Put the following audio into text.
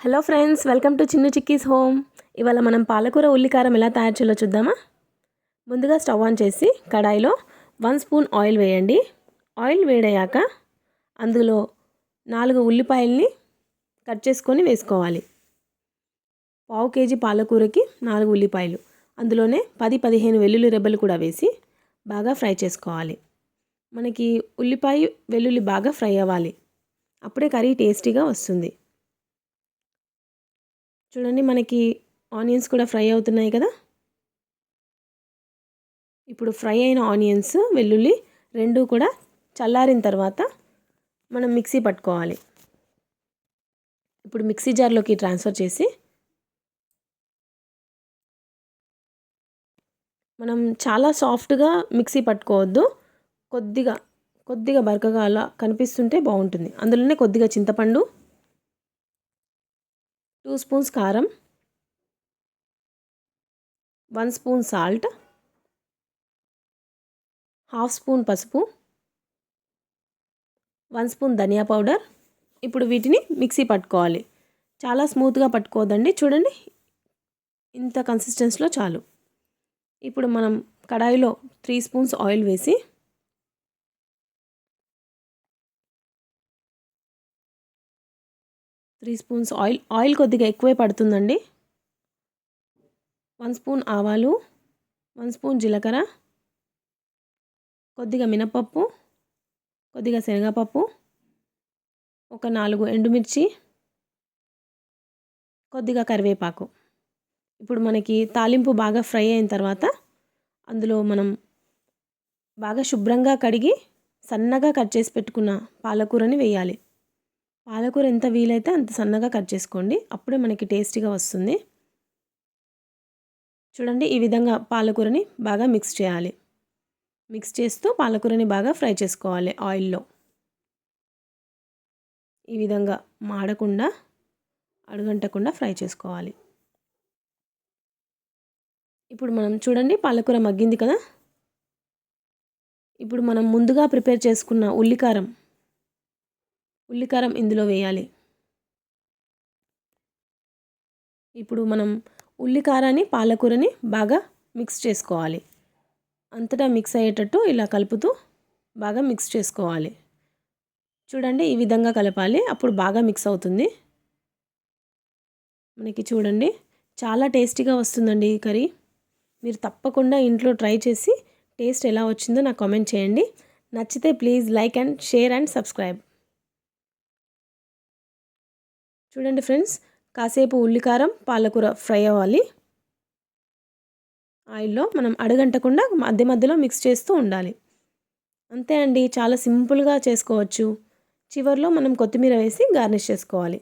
Hello friends, welcome to Chinnu chickies home. ఇవాళ మనం పాలకూర ఉల్లికారం ఎలా తయారు చేయాలో చూద్దామా. ముందుగా స్టవ్ ఆన్ చేసి కడాయిలో 1 స్పూన్ ఆయిల్ వేయండి. ఆయిల్ వేడయ్యాక అందులో 4 ఉల్లిపాయల్ని కట్ చేసుకొని వేసుకోవాలి. 1/2 కేజీ పాలకూరకి 4 ఉల్లిపాయలు, అందులోనే 10-15 వెల్లుల్లి రెబ్బలు కూడా వేసి బాగా ఫ్రై చేసుకోవాలి. మనకి ఉల్లిపాయ వెల్లుల్లి బాగా ఫ్రై అవ్వాలి, అప్పుడే కర్రీ టేస్టీగా వస్తుంది. చూడండి, మనకి ఆనియన్స్ కూడా ఫ్రై అవుతున్నాయి కదా. ఇప్పుడు ఫ్రై అయిన ఆనియన్స్, వెల్లుల్లి రెండు కూడా చల్లారిన తర్వాత మనం మిక్సీ పట్టుకోవాలి. ఇప్పుడు మిక్సీ జార్లోకి ట్రాన్స్ఫర్ చేసి మనం చాలా సాఫ్ట్గా మిక్సీ పట్టుకోవద్దు, కొద్దిగా బరకగా అలా కనిపిస్తుంటే బాగుంటుంది. అందులోనే కొద్దిగా చింతపండు, 2 స్పూన్స్ కారం, 1 స్పూన్ సాల్ట్, 1/2 స్పూన్ పసుపు, 1 స్పూన్ ధనియా పౌడర్. ఇప్పుడు వీటిని మిక్సీ పట్టుకోవాలి. చాలా స్మూత్గా పట్టుకోవద్దండి, చూడండి ఇంత కన్సిస్టెన్సీలో చాలు. ఇప్పుడు మనం కడాయిలో 3 స్పూన్స్ ఆయిల్ వేసి ఆయిల్ కొద్దిగా ఎక్కువే పడుతుందండి. 1 స్పూన్ ఆవాలు, 1 స్పూన్ జీలకర్ర, కొద్దిగా మినపప్పు, కొద్దిగా శనగపప్పు, ఒక 4 ఎండుమిర్చి, కొద్దిగా కరివేపాకు. ఇప్పుడు మనకి తాలింపు బాగా ఫ్రై అయిన తర్వాత అందులో మనం బాగా శుభ్రంగా కడిగి సన్నగా కట్ చేసి పెట్టుకున్న పాలకూరని వేయాలి. పాలకూర ఎంత వీలైతే అంత సన్నగా కట్ చేసుకోండి, అప్పుడే మనకి టేస్టీగా వస్తుంది. చూడండి, ఈ విధంగా పాలకూరని బాగా మిక్స్ చేయాలి. మిక్స్ చేస్తూ పాలకూరని బాగా ఫ్రై చేసుకోవాలి ఆయిల్లో. ఈ విధంగా మాడకుండా, అడుగంటకుండా ఫ్రై చేసుకోవాలి. ఇప్పుడు మనం చూడండి, పాలకూర మగ్గింది కదా. ఇప్పుడు మనం ముందుగా ప్రిపేర్ చేసుకున్న ఉల్లికారం ఇందులో వేయాలి. ఇప్పుడు మనం ఉల్లికారాన్ని, పాలకూరని బాగా మిక్స్ చేసుకోవాలి. అంతటా మిక్స్ అయ్యేటట్టు ఇలా కలుపుతూ బాగా మిక్స్ చేసుకోవాలి. చూడండి, ఈ విధంగా కలపాలి, అప్పుడు బాగా మిక్స్ అవుతుంది. మనకి చూడండి చాలా టేస్టీగా వస్తుందండి ఈ కర్రీ. మీరు తప్పకుండా ఇంట్లో ట్రై చేసి టేస్ట్ ఎలా వచ్చిందో నాకు కామెంట్ చేయండి. నచ్చితే please like and share and subscribe. చూడండి ఫ్రెండ్స్, కాసేపు ఉల్లికారం, పాలకూర ఫ్రై అవ్వాలి. ఆయిల్లో మనం అడుగంటకుండా మధ్య మధ్యలో మిక్స్ చేస్తూ ఉండాలి. అంతే అండి, చాలా సింపుల్గా చేసుకోవచ్చు. చివర్లో మనం కొత్తిమీర వేసి గార్నిష్ చేసుకోవాలి.